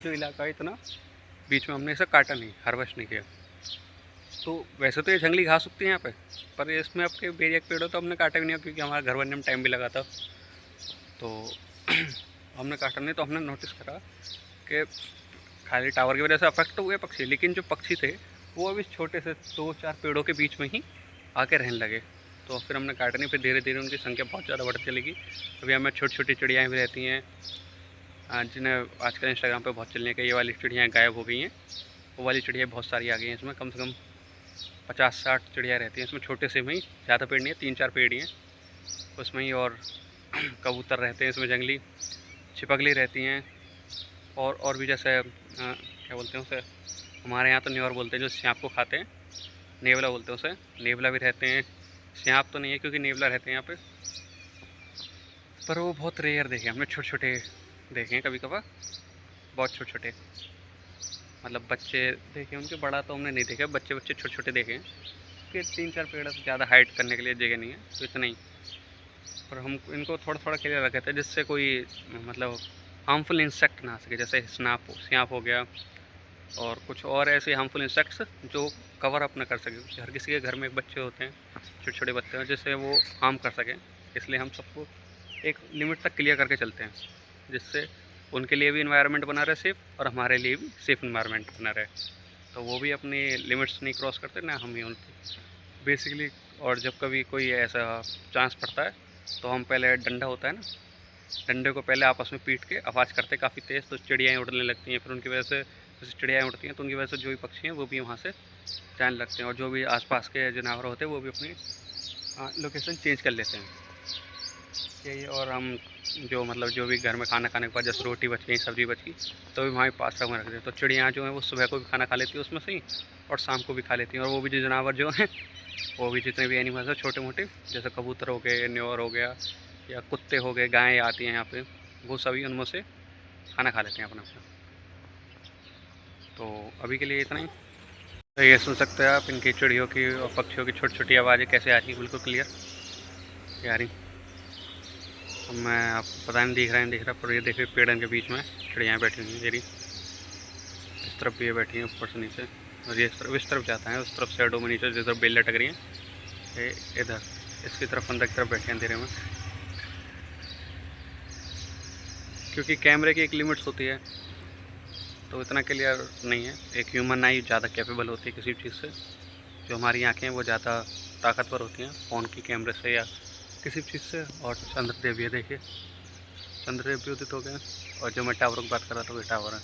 जो इलाका है इतना बीच में हमने इसे काटा नहीं, हार्वेस्ट नहीं किया। तो वैसे तो ये जंगली घास उगती है यहाँ पे, पर इसमें आपके बेरिया के पेड़ हो तो हमने काटा भी नहीं, क्योंकि हमारा घर बनने में टाइम भी लगा था। तो हमने काटा नहीं। तो हमने नोटिस करा कि खाली टावर की वजह से अफेक्ट तो हुए पक्षी, लेकिन जो पक्षी थे वो अभी छोटे से 2-4 पेड़ों के बीच में ही आके रहने लगे। तो फिर हमने काटा नहीं, फिर धीरे धीरे उनकी संख्या बहुत ज़्यादा बढ़ती चलेगी। अभी हमें छोटी छोटी चिड़ियाँ भी रहती हैं जिन्हें आजकल इंस्टाग्राम पे बहुत चलने के, ये वाली चिड़ियाँ गायब हो गई हैं, वो वाली चिड़िया बहुत सारी आ गई हैं। इसमें कम से कम 50-60 चिड़िया रहती हैं इसमें, छोटे से में ही, ज़्यादा पेड़ नहीं है, 3-4 पेड़ ही हैं उसमें ही। और कबूतर रहते हैं इसमें, जंगली छिपकली रहती हैं, और भी जैसे क्या बोलते हैं उसे, हमारे यहाँ तो न्योर बोलते हैं जो सांप को खाते हैं, नेवला बोलते हैं उसे, नेवला भी रहते हैं। सांप तो नहीं है क्योंकि नेवला रहते हैं यहाँ पे, पर वो बहुत रेयर देखे हमने, छोटे छोटे देखे हैं कभी कभार, बहुत छोटे छोटे, मतलब बच्चे देखे उनके, बड़ा तो हमने नहीं देखे, बच्चे छोटे छोटे देखे हैं कि 3-4 पेड़ से ज़्यादा हाइट करने के लिए जगह नहीं है, तो इतना ही। पर हम इनको थोड़ा थोड़ा क्लियर रखे थे जिससे कोई मतलब हार्मफुल इंसेक्ट ना आ सके, जैसे सांप हो गया और कुछ और ऐसे हार्मफुल इंसेक्ट्स जो कवर अप ना कर सके। हर किसी के घर में एक बच्चे होते हैं, छोटे छोटे बच्चे हैं, जिससे वो हार्म कर सकें। इसलिए हम सबको एक लिमिट तक क्लियर करके चलते हैं, जिससे उनके लिए भी इन्वायरमेंट बना रहे सेफ़, और हमारे लिए भी सेफ़ इन्वायरमेंट बना रहे। तो वो भी अपनी लिमिट्स नहीं क्रॉस करते ना, हम ही उनकी बेसिकली। और जब कभी कोई ऐसा चांस पड़ता है तो हम पहले, डंडा होता है ना, डंडे को पहले आपस में पीट के आवाज़ करते काफ़ी तेज़, तो चिड़ियाँ उड़ने लगती हैं। फिर उनकी वजह से, जैसे चिड़ियाँ उड़ती हैं तो उनकी वजह से जो भी पक्षी हैं वो भी वहाँ से जाने लगते हैं, और जो भी आसपास के जानवर होते हैं वो भी अपनी लोकेशन चेंज कर लेते हैं। यही। और हम जो मतलब जो भी घर में खाना खाने के बाद जैसे रोटी बच गई, सब्ज़ी बच गई, तो भी वहाँ पास में रख देते हैं। तो चिड़ियाँ जो हैं वो सुबह को भी खाना खा लेती हैं उसमें से ही, और शाम को भी खा लेती हैं। और वो भी जो जानवर जो हैं, वो भी जितने भी एनिमल्स हैं छोटे मोटे, जैसे कबूतर हो गए, न्योर हो गया, या कुत्ते हो गए, गायें आती हैं यहाँ पे, वो सभी उनमें से खाना खा लेते हैं अपना अपना। तो अभी के लिए इतना ही। तो ये सुन सकते हैं आप इनकी चिड़ियों की और पक्षियों की छोटी छोटी आवाज़ें कैसे आ रही, बिल्कुल क्लियर आ रही। अब मैं आपको पता नहीं दिख रहा, पर ये देखिए पेड़ के बीच में चिड़ियाँ बैठी हुई हैं। ये इस तरफ भी ये बैठी हैं ऊपर से नीचे, और ये इस तरफ जाता है, उस तरफ शैडो में नीचे जिस तरफ बेल लटक रही हैं, ये इधर इसकी तरफ अंदर की तरफ बैठे हैं अंधेरे में। क्योंकि कैमरे की एक लिमिट्स होती है, तो इतना क्लियर नहीं है। एक ह्यूमन आई ज़्यादा कैपेबल होती है किसी चीज़ से, जो हमारी आँखें वो ज़्यादा ताकतवर होती हैं फ़ोन की कैमरे से या किसी चीज़ से। और चंद्रदेव, ये देखिए चंद्रदेव भी उदित हो गए, और जो मैं टावर की बात कर रहा था वो टावर है।